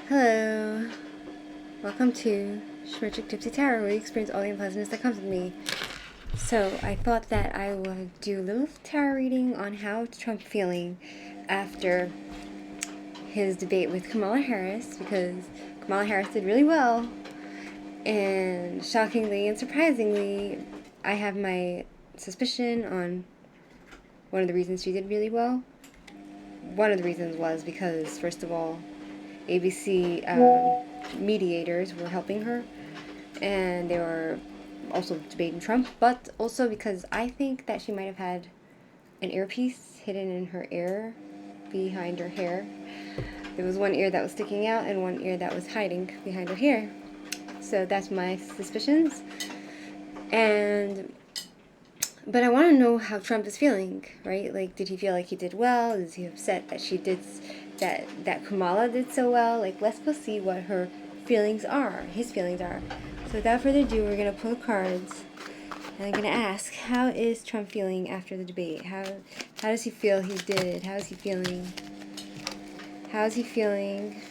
Hello, welcome to Shmirchik Tarot, where you experience all the unpleasantness that comes with me. So I thought that I would do a little tarot reading on how Trump's feeling after his debate with Kamala Harris, because Kamala Harris did really well, and shockingly and surprisingly, I have my suspicion on one of the reasons she did really well. One of the reasons was because, first of all, ABC mediators were helping her, and they were also debating Trump, but also because I think that she might have had an earpiece hidden in her ear behind her hair. There was one ear that was sticking out and one ear that was hiding behind her hair. So that's my suspicions. But I want to know how Trump is feeling, right? Like, did he feel like he did well? Is he upset that she did that Kamala did so well? Like, let's go see what her feelings are, his feelings are. So without further ado, we're going to pull cards, and I'm going to ask, how is Trump feeling after the debate? How does he feel he did? How is he feeling? How is he feeling,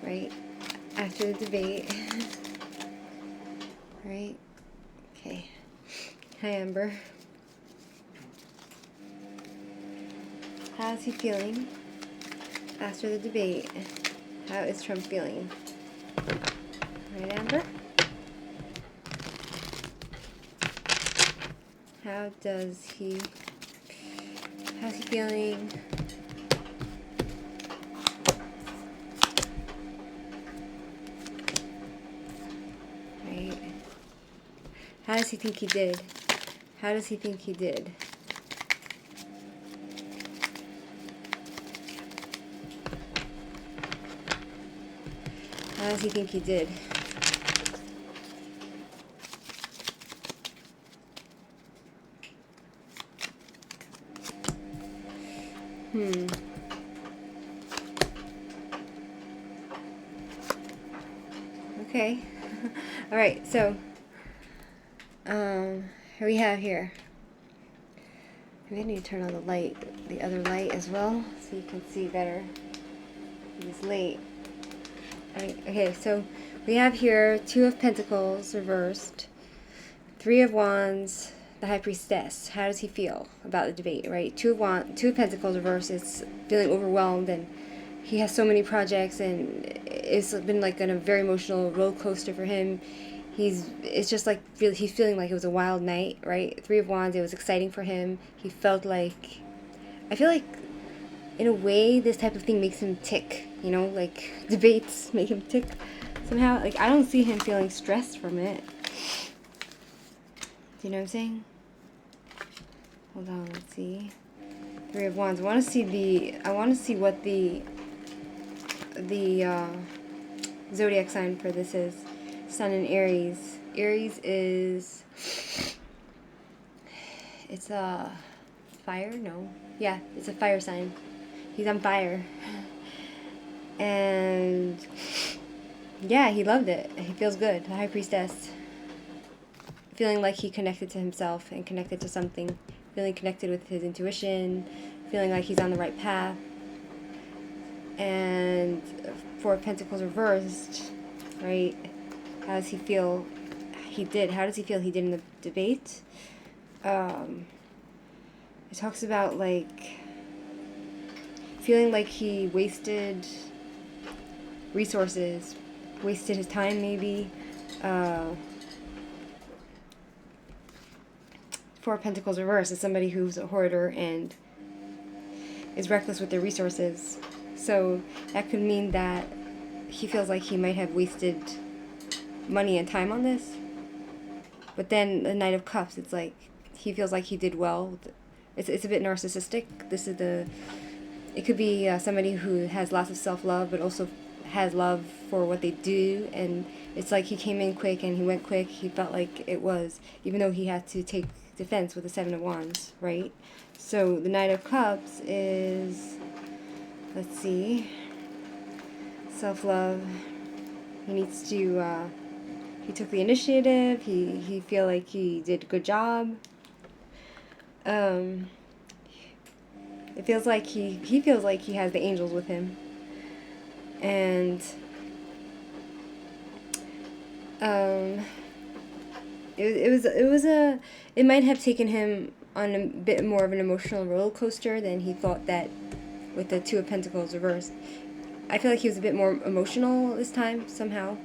right, after the debate? Right? Okay. Hi, Amber. How's he feeling after the debate? How is Trump feeling? Right, Amber? How's he feeling? Right. How does he think he did? How does he think he did? How does he think he did? Okay. All right. So, here we have here. Maybe I need to turn on the other light as well, so you can see better. It's late. Right. Okay. So we have here Two of Pentacles reversed, Three of Wands, the High Priestess. How does he feel about the debate? Right. Two of Pentacles reversed is feeling overwhelmed, and he has so many projects, and it's been like a very emotional roller coaster for him. It's just like he's feeling like it was a wild night, right? Three of Wands, it was exciting for him. He felt like, I feel like in a way this type of thing makes him tick, like debates make him tick somehow. Like, I don't see him feeling stressed from it. Do you know what I'm saying? Hold on, let's see. Three of Wands. I want to see what the zodiac sign for this is. Sun in Aries. Aries is, it's a fire? No. Yeah, it's a fire sign. He's on fire. And yeah, he loved it. He feels good. The High Priestess. Feeling like he connected to himself and connected to something. Feeling connected with his intuition. Feeling like he's on the right path. And Four of Pentacles reversed, right? How does he feel he did? How does he feel he did in the debate? It talks about, like, feeling like he wasted resources, wasted his time maybe. Four of Pentacles reversed is somebody who's a hoarder and is reckless with their resources. So that could mean that he feels like he might have wasted money and time on this. But then the Knight of Cups, it's like he feels like he did well. It's a bit narcissistic. It could be somebody who has lots of self-love, but also has love for what they do. And it's like he came in quick and he went quick. He felt like it was, even though he had to take defense with the Seven of Wands, right? So the Knight of Cups is, let's see, self-love. He needs to, he took the initiative. He feel like he did a good job. It feels like he feels like he has the angels with him. And it might have taken him on a bit more of an emotional roller coaster than he thought that with the Two of Pentacles reversed. I feel like he was a bit more emotional this time somehow.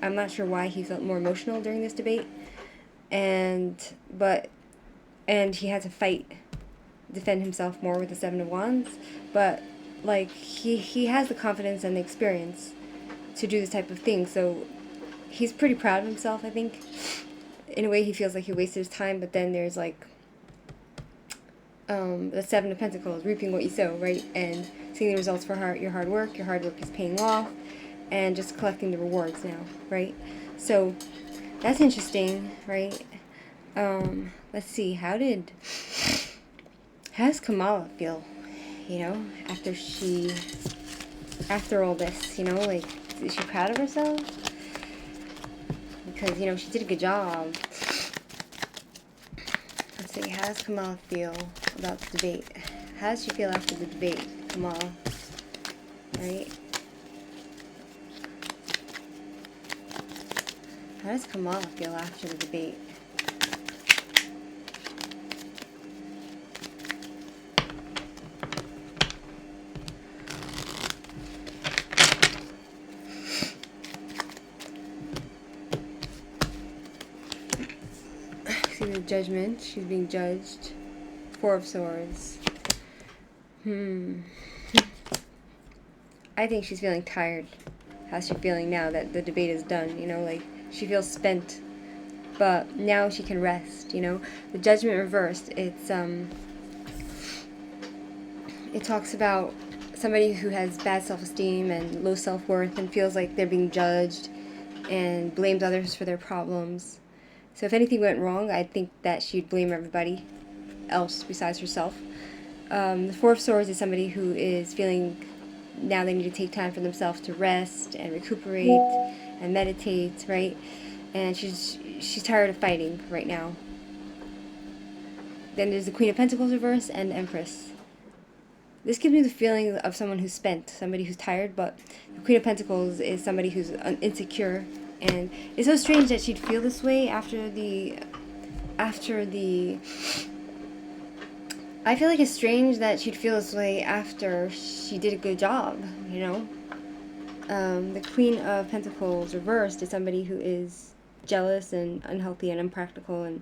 I'm not sure why he felt more emotional during this debate. And he had to defend himself more with the Seven of Wands. But like he has the confidence and the experience to do this type of thing. So he's pretty proud of himself, I think. In a way, he feels like he wasted his time, but then there's like the Seven of Pentacles, reaping what you sow, right? And seeing the results for your hard work. Your hard work is paying off, and just collecting the rewards now, right? So that's interesting, right? Let's see, how does Kamala feel, you know, after all this, you know, like, is she proud of herself? Because, you know, she did a good job. Let's see, how does Kamala feel about the debate? How does she feel after the debate, Kamala? Right? How does Kamala feel after the debate? See the Judgment. She's being judged. Four of Swords. I think she's feeling tired. How's she feeling now that the debate is done? You know, like, she feels spent. But now she can rest, you know. The Judgment reversed, it talks about somebody who has bad self-esteem and low self-worth and feels like they're being judged and blames others for their problems. So if anything went wrong, I think that she'd blame everybody else besides herself. The Four of Swords is somebody who is feeling now they need to take time for themselves to rest and recuperate and meditate, right? And she's tired of fighting right now. Then there's the Queen of Pentacles reverse and the Empress. This gives me the feeling of someone who's spent, somebody who's tired, but the Queen of Pentacles is somebody who's insecure. And it's so strange that she'd feel this way after the I feel like it's strange that she'd feel this way after she did a good job, you know? The Queen of Pentacles reversed is somebody who is jealous and unhealthy and unpractical and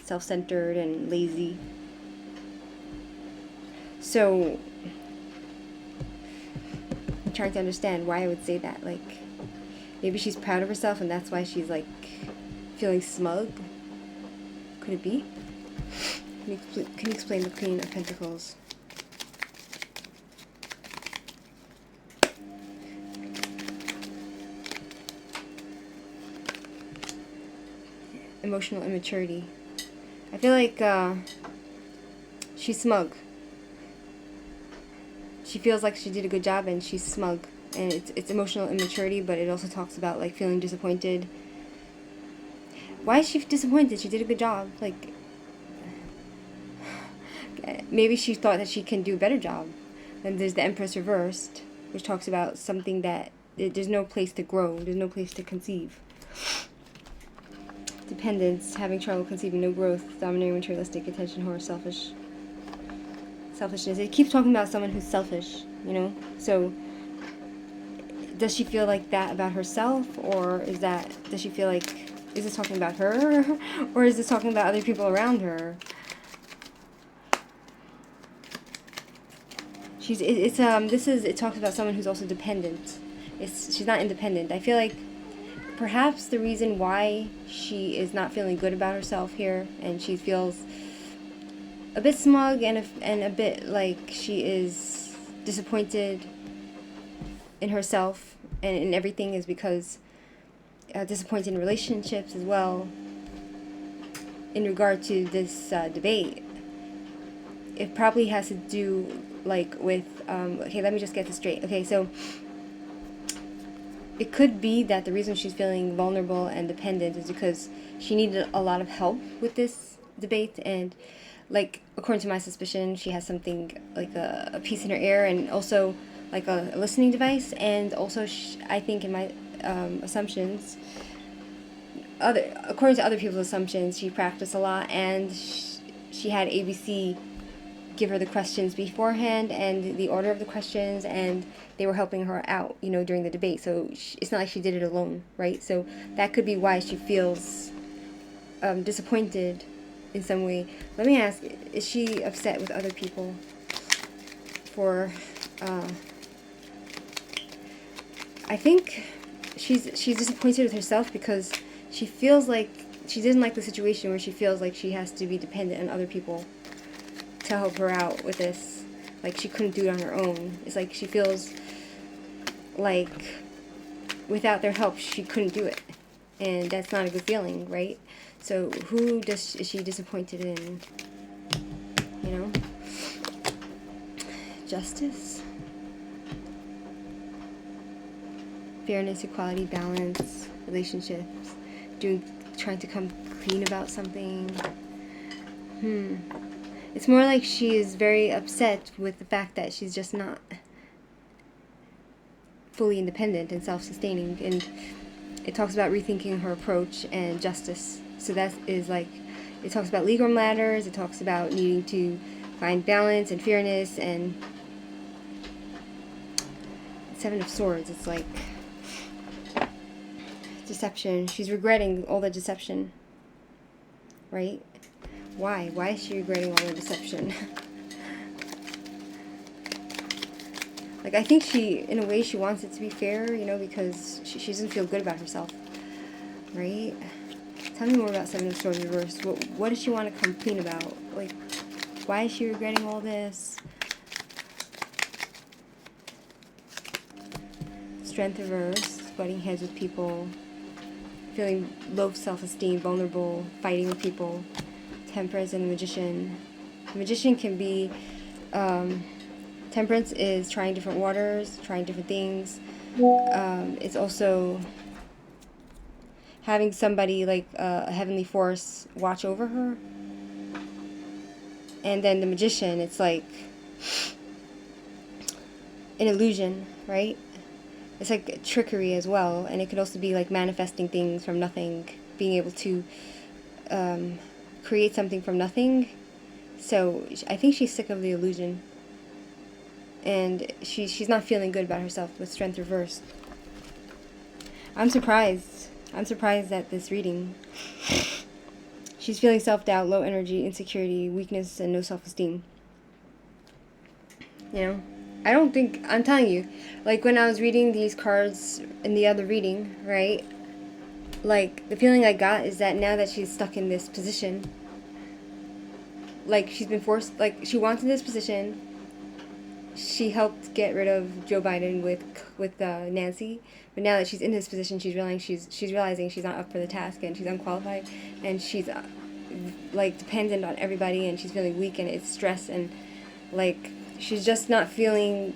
self-centered and lazy. So I'm trying to understand why I would say that. Like, maybe she's proud of herself and that's why she's like feeling smug. Could it be? Can you explain the Queen of Pentacles? Emotional immaturity. I feel like she's smug. She feels like she did a good job and she's smug. And it's emotional immaturity, but it also talks about like feeling disappointed. Why is she disappointed? She did a good job. Like, maybe she thought that she can do a better job. Then there's the Empress reversed, which talks about something that there's no place to grow. There's no place to conceive. Dependence, having trouble conceiving, no growth, domineering, materialistic, attention whore, selfishness. It keeps talking about someone who's selfish, you know? So does she feel like that about herself, or does she feel like, is this talking about her, or is this talking about other people around her? It talks about someone who's also dependent. She's not independent. I feel like perhaps the reason why she is not feeling good about herself here, and she feels a bit smug and a bit like she is disappointed in herself and in everything, is because disappointed in relationships as well. In regard to this debate, it probably has to do like with okay, let me just get this straight. Okay, so it could be that the reason she's feeling vulnerable and dependent is because she needed a lot of help with this debate, and like, according to my suspicion, she has something like a piece in her ear, and also like a listening device, and also I think in my assumptions, according to other people's assumptions, she practiced a lot, and she had ABC give her the questions beforehand and the order of the questions, and they were helping her out, you know, during the debate. So it's not like she did it alone, right? So that could be why she feels disappointed in some way. Let me ask, is she upset with other people for I think she's disappointed with herself because she feels like she didn't like the situation where she feels like she has to be dependent on other people to help her out with this. Like, she couldn't do it on her own. It's like she feels like without their help she couldn't do it, and that's not a good feeling, right? So who is she disappointed in? You know? Justice? Fairness, equality, balance, relationships, trying to come clean about something. It's more like she is very upset with the fact that she's just not fully independent and self-sustaining, and it talks about rethinking her approach and justice. So that is like, it talks about legal matters, it talks about needing to find balance and fairness, and Seven of Swords, it's like deception. She's regretting all the deception, right? Why? Why is she regretting all the deception? Like, I think she, in a way, she wants it to be fair, you know, because she doesn't feel good about herself, right? Tell me more about Seven of Swords reversed. What does she want to come clean about? Like, why is she regretting all this? Strength reversed, butting heads with people, feeling low self-esteem, vulnerable, fighting with people. Temperance and the Magician. The Magician can be, Temperance is trying different waters, trying different things. It's also having somebody like a heavenly force watch over her. And then the Magician, it's like an illusion, right? It's like trickery as well, and it could also be like manifesting things from nothing, being able to create something from nothing. So I think she's sick of the illusion, and she's not feeling good about herself with Strength reversed. I'm surprised at this reading. She's feeling self-doubt, low energy, insecurity, weakness, and no self-esteem. You know, I don't think, I'm telling you, like when I was reading these cards in the other reading, right, like the feeling I got is that now that she's stuck in this position, like she's been forced, like she wanted this position, she helped get rid of Joe Biden with Nancy, but now that she's in this position, she's realizing she's not up for the task, and she's unqualified, and she's like dependent on everybody, and she's feeling weak, and it's stress, and like she's just not feeling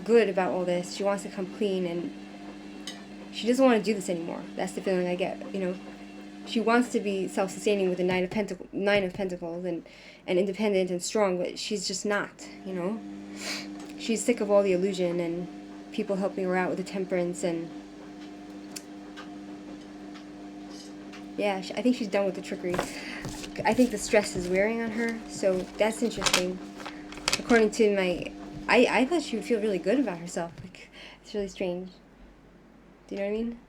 good about all this. She wants to come clean, and she doesn't want to do this anymore. That's the feeling I get, you know. She wants to be self-sustaining with the Nine of Pentacles and independent and strong, but she's just not, you know. She's sick of all the illusion and people helping her out with the Temperance, and yeah, I think she's done with the trickery. I think the stress is wearing on her, so that's interesting. According to my, I thought she would feel really good about herself. Like, it's really strange. Do you know what I mean?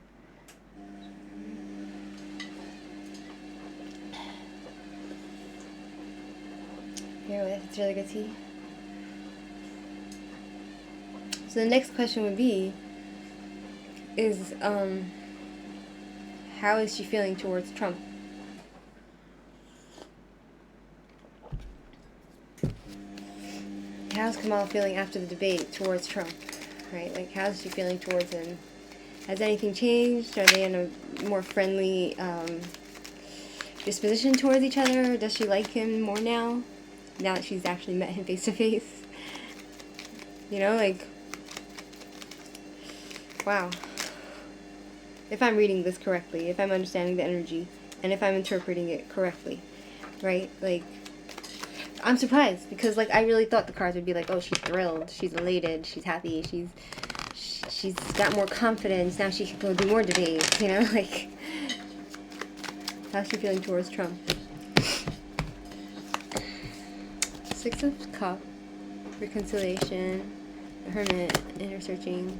Here, it's really good tea. So the next question would be, is, how is she feeling towards Trump? How's Kamala feeling after the debate towards Trump, right? Like, how's she feeling towards him? Has anything changed? Are they in a more friendly disposition towards each other? Does she like him more now that she's actually met him face to face? You know, like, wow. If I'm reading this correctly, if I'm understanding the energy, and if I'm interpreting it correctly, right? Like, I'm surprised because, like, I really thought the cards would be like, oh, she's thrilled, she's elated, she's happy, she's got more confidence, now she can go do more debates, you know, like, how's she feeling towards Trump? Six of Cups, reconciliation, the Hermit, inner searching.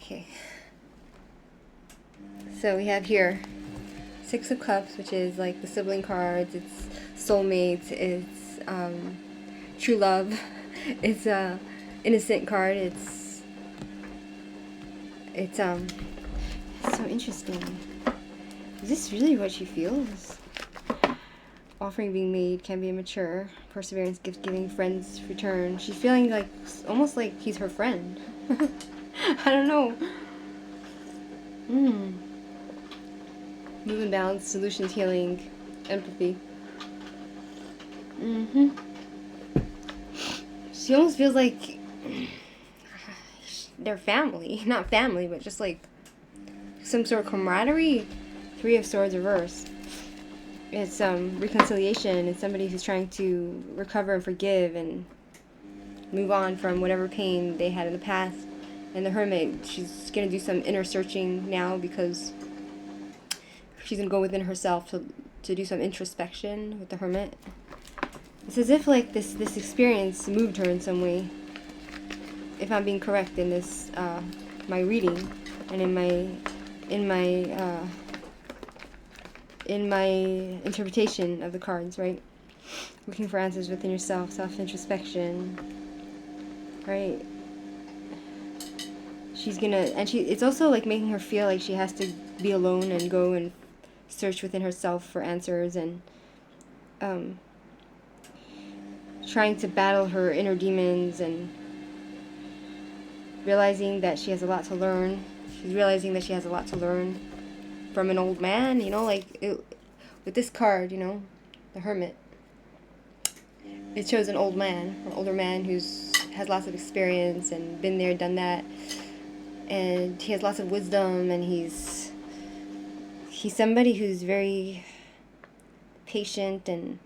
Okay. So we have here Six of Cups, which is like the sibling cards, it's soulmates, it's true love, it's a innocent card, it's so interesting. Is this really what she feels? Offering being made, can be immature, perseverance, gift giving, friends return. She's feeling like almost like he's her friend. I don't know. Move and balance, solutions, healing, empathy. She almost feels like they're family. Not family, but just like some sort of camaraderie. Three of Swords reverse. It's reconciliation. It's somebody who's trying to recover and forgive and move on from whatever pain they had in the past. And the Hermit, she's going to do some inner searching now because she's going to go within herself to do some introspection with the Hermit. It's as if like this experience moved her in some way. If I'm being correct in this, my reading and in my interpretation of the cards, right? Looking for answers within yourself, self-introspection, right? She's gonna, and it's also like making her feel like she has to be alone and go and search within herself for answers and trying to battle her inner demons and realizing that she has a lot to learn. She's realizing that she has a lot to learn from an old man, you know, like with this card, you know, the Hermit. It shows an old man, an older man who's has lots of experience and been there, done that, and he has lots of wisdom, and he's somebody who's very patient and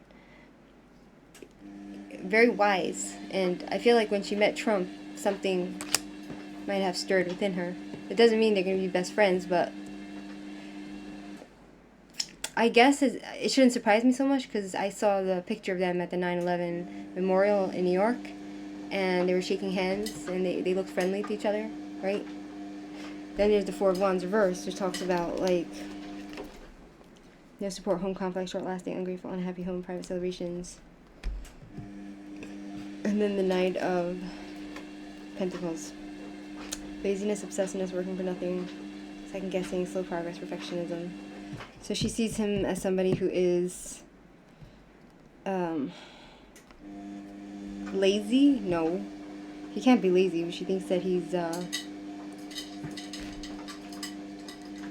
very wise. And I feel like when she met Trump, something might have stirred within her. It doesn't mean they're going to be best friends, but I guess it shouldn't surprise me so much because I saw the picture of them at the 9/11 memorial in New York, and they were shaking hands, and they looked friendly to each other, right? Then there's the Four of Wands reversed, which talks about, like, no support, home conflict, short-lasting, ungrateful, unhappy home, private celebrations. And then the Knight of Pentacles. Laziness, obsessiveness, working for nothing, second-guessing, slow progress, perfectionism. So she sees him as somebody who is lazy? No. He can't be lazy. She thinks that he's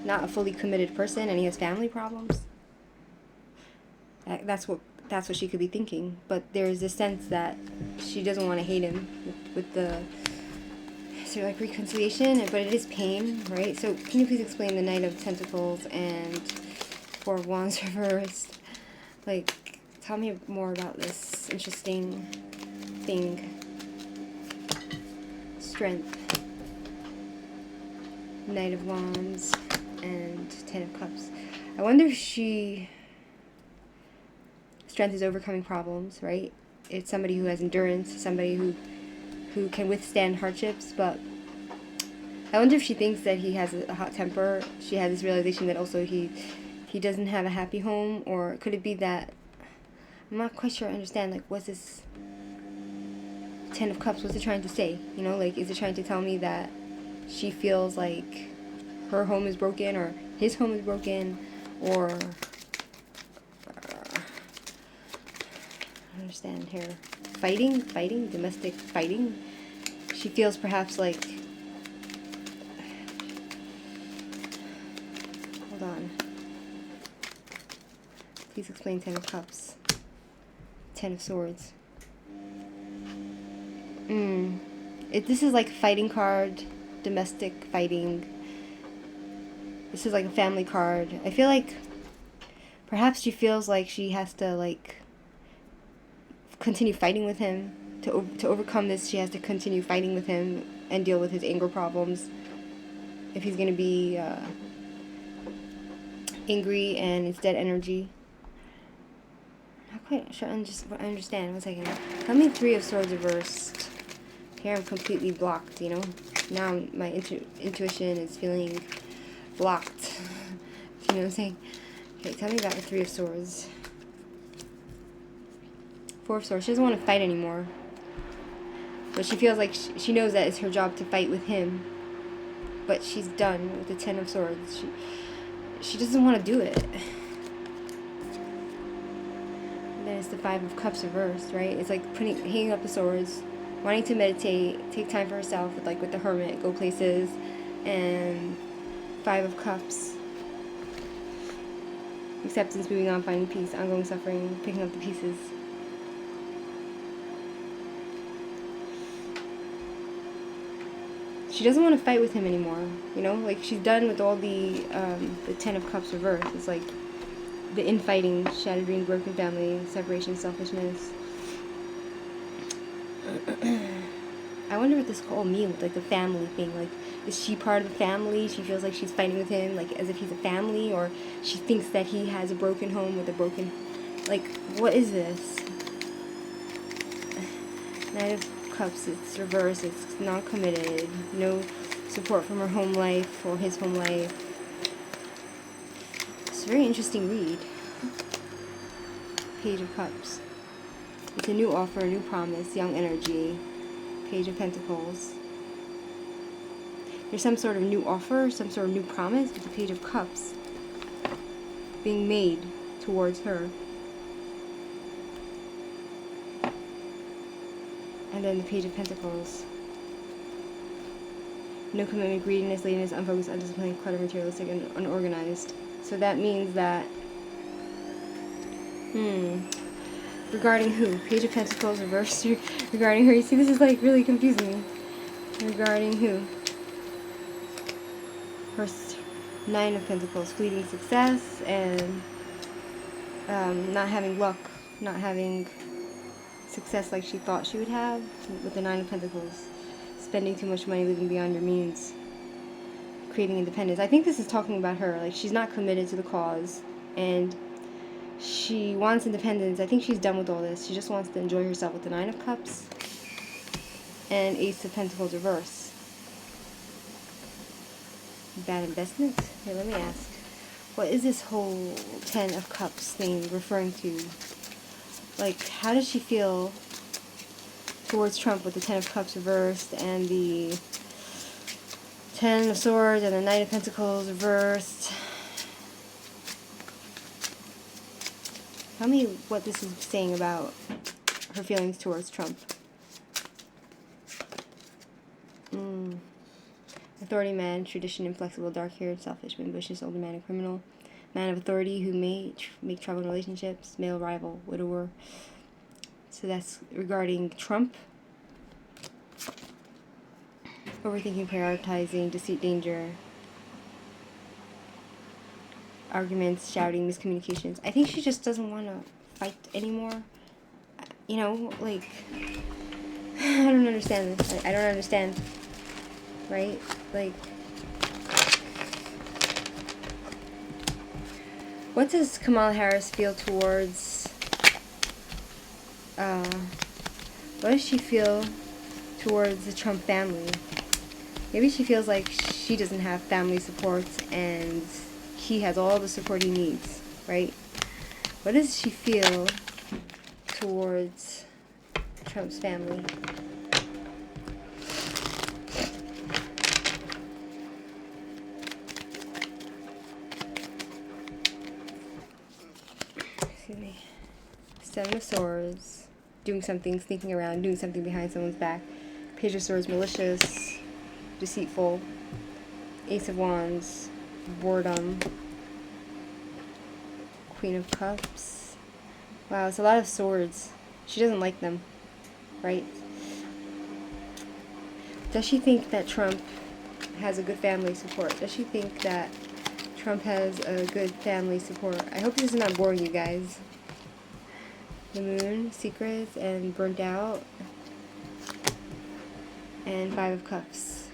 not a fully committed person and he has family problems. That's what she could be thinking. But there's this sense that she doesn't want to hate him with the sort of like reconciliation, but it is pain, right? So can you please explain the Knight of Pentacles and Four of Wands reversed? Like, tell me more about this interesting thing. Strength. Knight of Wands and Ten of Cups. I wonder if strength is overcoming problems, right? It's somebody who has endurance, somebody who can withstand hardships, but I wonder if she thinks that he has a hot temper. She has this realization that also he doesn't have a happy home, or could it be that, I'm not quite sure I understand, like, what's this Ten of Cups, what's it trying to say? You know, like, is it trying to tell me that she feels like her home is broken, or his home is broken, or, I don't understand here. Fighting, domestic fighting. She feels perhaps like, hold on. Please explain Ten of Cups. Ten of Swords. This is like a fighting card, domestic fighting. This is like a family card. I feel like Perhaps she feels like she has to, like, continue fighting with him. To overcome this, she has to continue fighting with him and deal with his anger problems. If he's going to be angry and it's dead energy. Not quite sure. I understand. 1 second. Tell me 3 of Swords reversed. Here I'm completely blocked, you know? Now my intuition is feeling blocked. You know what I'm saying? Okay, tell me about the 3 of Swords. 4 of Swords. She doesn't want to fight anymore. But she feels like she knows that it's her job to fight with him. But she's done with the 10 of Swords. She doesn't want to do it. And then it's the 5 of Cups reversed, right? It's like hanging up the swords, wanting to meditate, take time for herself, with the hermit, go places, and 5 of Cups. Acceptance, moving on, finding peace, ongoing suffering, picking up the pieces. She doesn't want to fight with him anymore, you know? Like, she's done with all the 10 of Cups reversed. It's like the infighting, shattered dreams, broken family, separation, selfishness. I wonder what this all means, like the family thing. Like, is she part of the family? She feels like she's fighting with him, like, as if he's a family, or she thinks that he has a broken home with a broken... Like, what is this? Knight of Cups, it's reversed, it's non-committed, no support from her home life or his home life. It's a very interesting read. Page of Cups. It's a new offer, a new promise, young energy. Page of Pentacles. There's some sort of new offer, some sort of new promise with the Page of Cups being made towards her. And then the Page of Pentacles. No commitment, greediness, laziness, unfocused, undisciplined, cluttered, materialistic, and unorganized. So that means that... Regarding who? Page of Pentacles reversed. Regarding her. You see, this is like really confusing me. Regarding who? First, 9 of Pentacles. Fleeting success and not having luck. Not having success like she thought she would have with the 9 of Pentacles. Spending too much money, living beyond your means. Creating independence. I think this is talking about her. Like, she's not committed to the cause. And she wants independence. I think she's done with all this. She just wants to enjoy herself with the 9 of Cups and Ace of Pentacles reverse. Bad investment? Here, let me ask. What is this whole 10 of Cups thing referring to? Like, how does she feel towards Trump with the 10 of Cups reversed and the 10 of Swords and the 9 of Pentacles reversed? Tell me what this is saying about her feelings towards Trump. Authority man, tradition, inflexible, dark-haired, selfish, ambitious, older man, and criminal. Man of authority who may make trouble in relationships, male rival, widower. So that's regarding Trump. Overthinking, prioritizing, deceit, danger. Arguments, shouting, miscommunications. I think she just doesn't want to fight anymore. You know, like, I don't understand this. I don't understand. Right? Like, what does Kamala Harris feel towards, what does she feel towards the Trump family? Maybe she feels like she doesn't have family support and he has all the support he needs, right? What does she feel towards Trump's family? Excuse me. 7 of Swords. Doing something, sneaking around, doing something behind someone's back. Page of Swords, malicious, deceitful. Ace of Wands, boredom. Queen of Cups. Wow, it's a lot of swords. She doesn't like them, right? Does she think that Trump has a good family support? Does she think that Trump has a good family support. I hope this is not boring you guys. The Moon, secrets, and burnt out. And Five of Cups.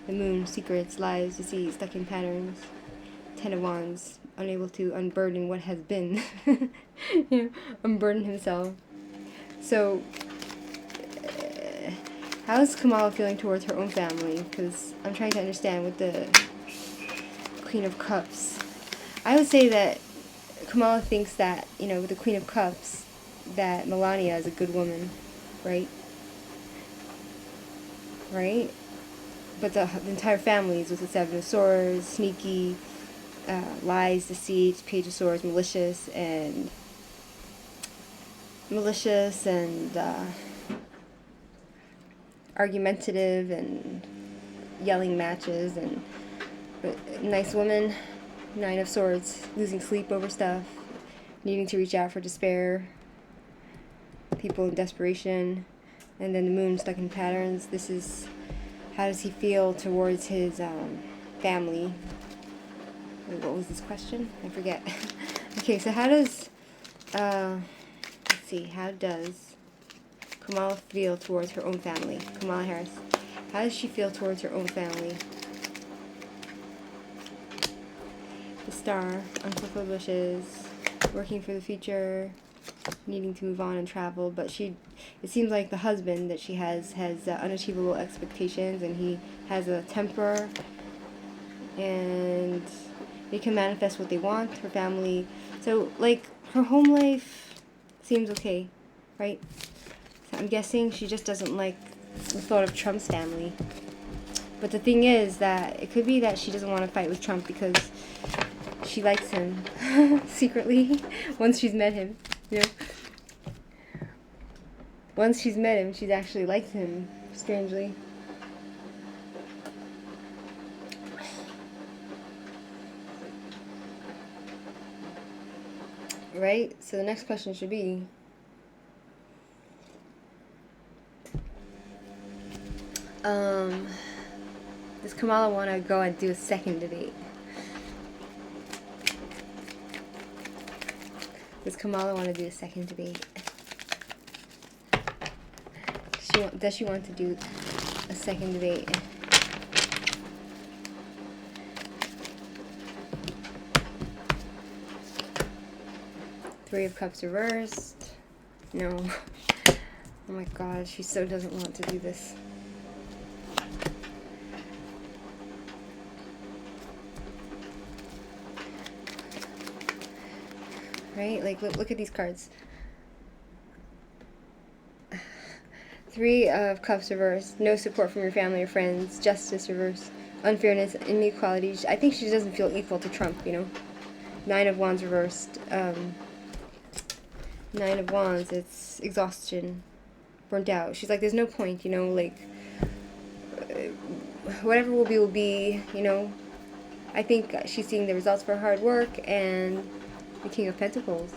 The Moon, secrets, lies, deceit, stuck in patterns. Ten of Wands, unable to unburden what has been. Unburden himself. So, how is Kamala feeling towards her own family? Because I'm trying to understand with the Queen of Cups. I would say that Kamala thinks that, with the Queen of Cups, that Melania is a good woman, right? Right? But the entire family is with the Seven of Swords, sneaky, lies, deceit, Page of Swords, malicious and argumentative and yelling matches, but nice woman. Nine of Swords, losing sleep over stuff, needing to reach out for despair, people in desperation, and then the Moon, stuck in patterns. This is, how does he feel towards his family? Wait, what was this question? I forget. Okay, so how does, let's see, how does Kamala feel towards her own family? Kamala Harris. How does she feel towards her own family? The Star, unfulfilled wishes, working for the future, needing to move on and travel, but it seems like the husband that she has unachievable expectations, and he has a temper, and they can manifest what they want, her family. So, like, her home life seems okay, right? So I'm guessing she just doesn't like the thought of Trump's family. But the thing is that it could be that she doesn't want to fight with Trump because she likes him secretly once she's met him, Once she's met him, she's actually liked him, strangely. Right? So the next question should be, does Kamala want to go and do a second debate? Does Kamala want to do a second debate? Does she want to do a second debate? Three of Cups reversed. No. Oh my god, she so doesn't want to do this. Right? Like, look at these cards. Three of Cups reversed. No support from your family or friends. Justice reversed. Unfairness, inequality. I think she doesn't feel equal to Trump, Nine of Wands reversed. Nine of Wands, it's exhaustion. Burnt out. She's like, there's no point, whatever will be, I think she's seeing the results for hard work. And the King of Pentacles.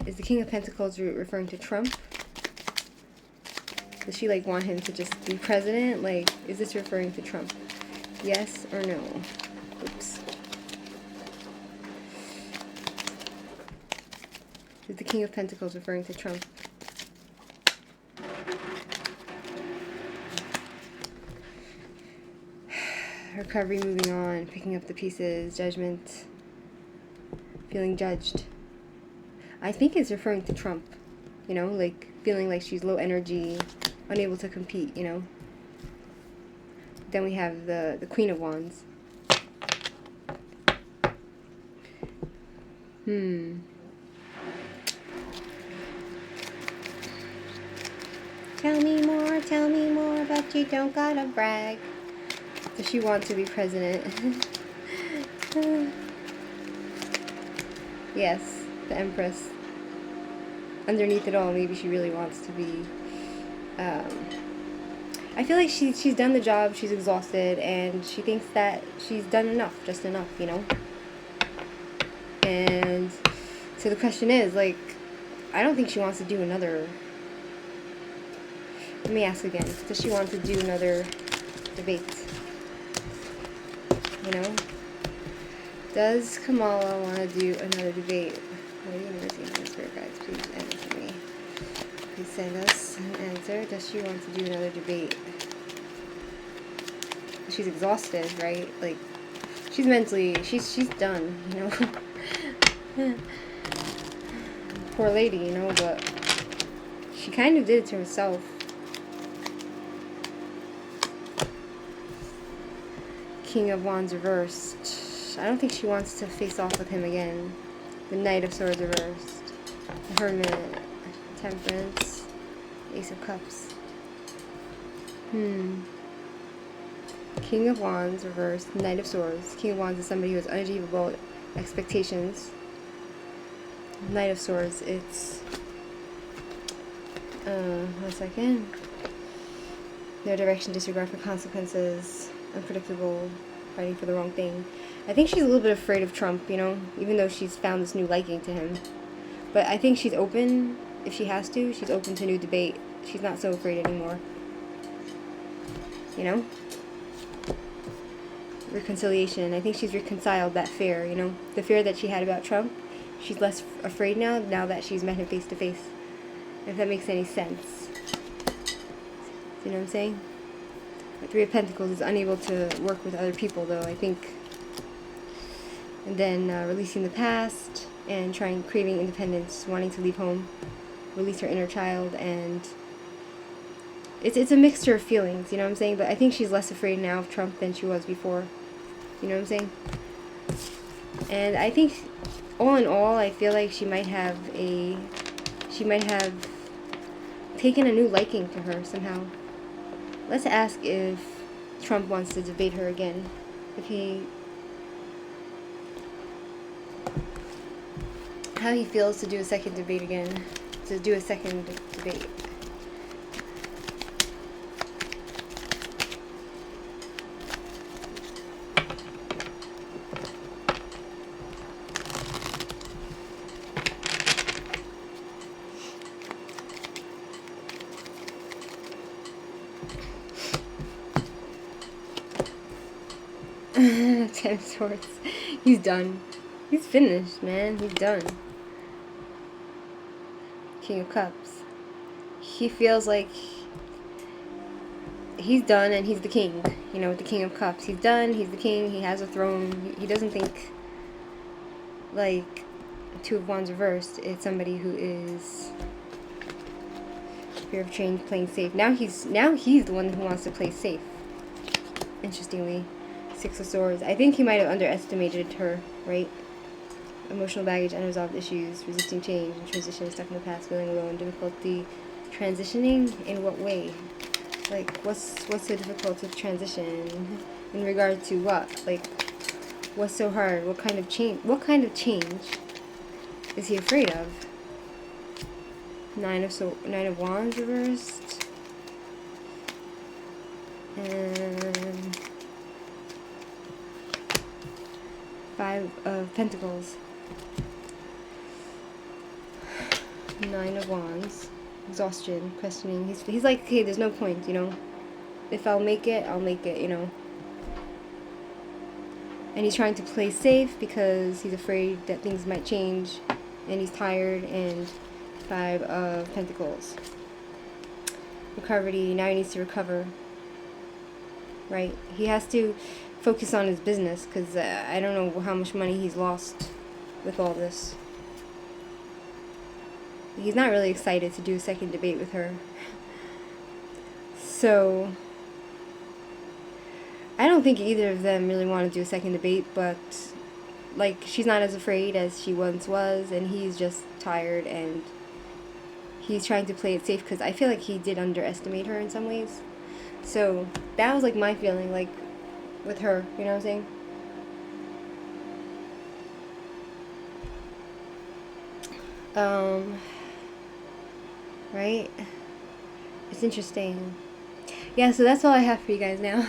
Is the King of Pentacles referring to Trump? Does she, want him to just be president? Is this referring to Trump? Yes or no? Oops. Is the King of Pentacles referring to Trump? Recovery, moving on, picking up the pieces, judgment, feeling judged. I think it's referring to Trump, feeling like she's low energy, unable to compete, Then we have the Queen of Wands. Tell me more, but you don't gotta brag. Does she want to be president? Yes, the Empress. Underneath it all, maybe she really wants to be, I feel like she's done the job, she's exhausted, and she thinks that she's done enough, just enough, And so the question is, I don't think she wants to do another, let me ask again, does she want to do another debate? you know? Does Kamala want to do another debate? What are you going to see from Spirit Guides? Please answer me. Please send us an answer. Does she want to do another debate? She's exhausted, right? Like, she's mentally, she's done, you know? Poor lady, you know, but she kind of did it to herself. King of Wands reversed. I don't think she wants to face off with him again. The Knight of Swords reversed. The Hermit. Temperance. Ace of Cups. King of Wands reversed. Knight of Swords. King of Wands is somebody who has unachievable expectations. Knight of Swords, it's 1 second. No direction, disregard for consequences, unpredictable, fighting for the wrong thing. I think she's a little bit afraid of Trump, you know, even though she's found this new liking to him. But I think she's open, if she has to, she's open to new debate. She's not so afraid anymore. You know? Reconciliation. I think she's reconciled that fear, you know? The fear that she had about Trump, she's less afraid now that she's met him face to face. If that makes any sense. You know what I'm saying? The Three of Pentacles is unable to work with other people, though, I think. And then releasing the past and craving independence, wanting to leave home, release her inner child, and it's a mixture of feelings, you know what I'm saying? But I think she's less afraid now of Trump than she was before. You know what I'm saying? And I think, all in all, I feel like she might have taken a new liking to her somehow. Let's ask if Trump wants to debate her again. How he feels to do a second debate again. To do a second debate. Ten of Swords. He's done. He's finished, man. He's done. King of Cups. He feels like he's done and he's the king. You know, with the King of Cups. He's done. He's the king. He has a throne. He doesn't think like Two of Wands reversed. It's somebody who is fear of change, playing safe. Now he's the one who wants to play safe. Interestingly. Six of Swords. I think he might have underestimated her, right? Emotional baggage, unresolved issues, resisting change, and transition, stuck in the past, feeling alone, difficulty transitioning. In what way? Like, what's so difficult with transition? In regard to what? Like, what's so hard? What kind of change? What kind of change is he afraid of? Nine of Wands reversed, and Five of Pentacles. Nine of Wands. Exhaustion. Questioning. He's like, okay, there's no point, you know. If I'll make it, you know. And he's trying to play safe because he's afraid that things might change. And he's tired. And Five of Pentacles. Recovery. Now he needs to recover. Right? He has to focus on his business because I don't know how much money he's lost with all this. He's not really excited to do a second debate with her. So I don't think either of them really want to do a second debate, but like, she's not as afraid as she once was, and he's just tired, and he's trying to play it safe because I feel like he did underestimate her in some ways. So that was like my feeling, like, with her, you know what I'm saying? Right? It's interesting. Yeah, so that's all I have for you guys now.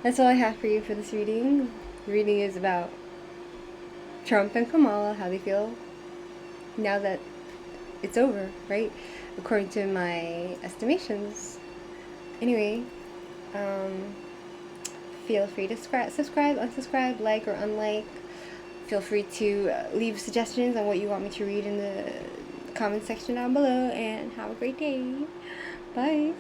That's all I have for you for this reading. The reading is about Trump and Kamala, how they feel now that it's over, right? According to my estimations. Anyway, feel free to subscribe, unsubscribe, like, or unlike. Feel free to leave suggestions on what you want me to read in the comment section down below, and have a great day. Bye.